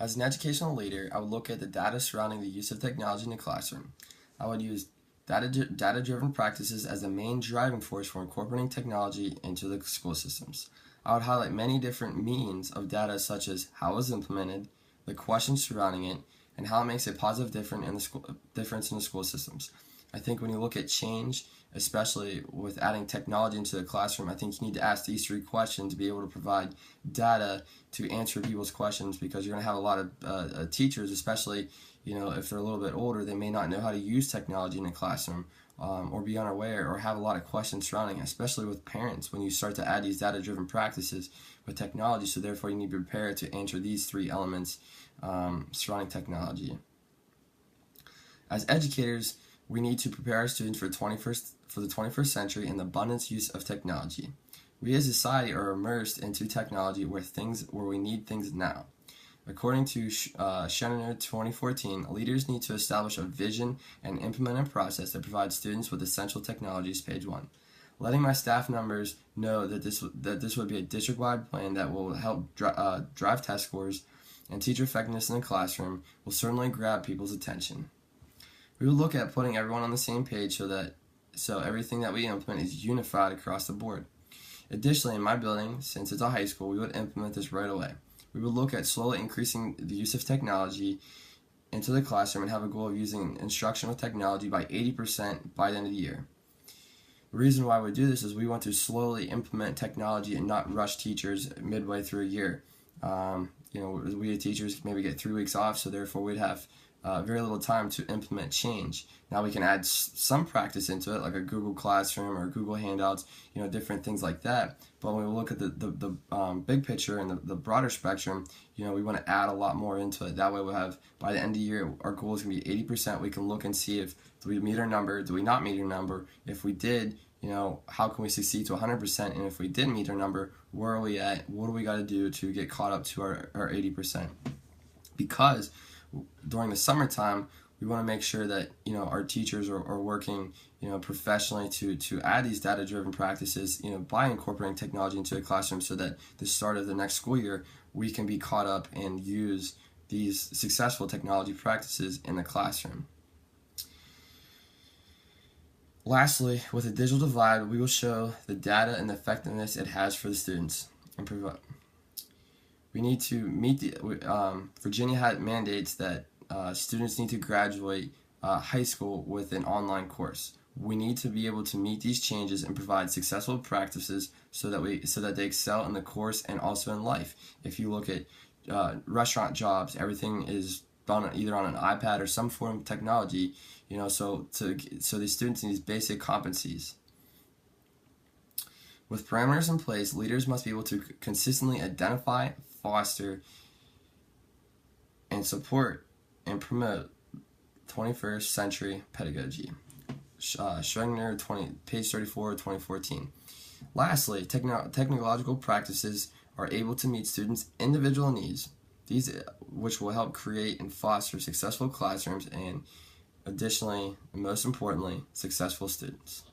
As an educational leader, I would look at the data surrounding the use of technology in the classroom. I would use data-driven practices as the main driving force for incorporating technology into the school systems. I would highlight many different means of data, such as how it was implemented, the questions surrounding it, and how it makes a positive difference in the school systems. I think when you look at change, especially with adding technology into the classroom, I think you need to ask these three questions to be able to provide data to answer people's questions, because you're going to have a lot of teachers, especially if they're a little bit older, they may not know how to use technology in the classroom, or be unaware, or have a lot of questions surrounding it, especially with parents when you start to add these data-driven practices with technology. So therefore you need to be prepared to answer these three elements surrounding technology. As educators, we need to prepare our students for the 21st century and the abundant use of technology. We as a society are immersed into technology where we need things now. According to Scherer 2014, leaders need to establish a vision and implement a process that provides students with essential technologies, page 1. Letting my staff members know that this would be a district-wide plan that will help drive test scores and teacher effectiveness in the classroom will certainly grab people's attention. We will look at putting everyone on the same page so everything that we implement is unified across the board. Additionally, in my building, since it's a high school, we would implement this right away. We would look at slowly increasing the use of technology into the classroom and have a goal of using instruction with technology by 80% by the end of the year. The reason why we do this is we want to slowly implement technology and not rush teachers midway through a year. We as teachers maybe get 3 weeks off, so therefore we'd have very little time to implement change. Now we can add some practice into it, like a Google Classroom or Google Handouts, different things like that. But when we look at the big picture and the broader spectrum, we want to add a lot more into it. That way we'll have, by the end of the year, our goal is going to be 80%. We can look and see if do we meet our number, do we not meet our number. If we did, how can we succeed to 100%? And if we did meet our number, where are we at? What do we got to do to get caught up to our 80%? Because during the summertime, we want to make sure that our teachers are working professionally to add these data-driven practices by incorporating technology into the classroom, so that the start of the next school year we can be caught up and use these successful technology practices in the classroom. Lastly, with the digital divide, we will show the data and the effectiveness it has for the students and provide. We need to meet Virginia mandates that students need to graduate high school with an online course. We need to be able to meet these changes and provide successful practices so that they excel in the course and also in life. If you look at restaurant jobs, everything is done either on an iPad or some form of technology. So the students need these basic competencies. With parameters in place, leaders must be able to consistently identify, foster, and support and promote 21st century pedagogy. Scherer, page 34, 2014. Lastly, technological practices are able to meet students' individual needs, which will help create and foster successful classrooms and, additionally, and most importantly, successful students.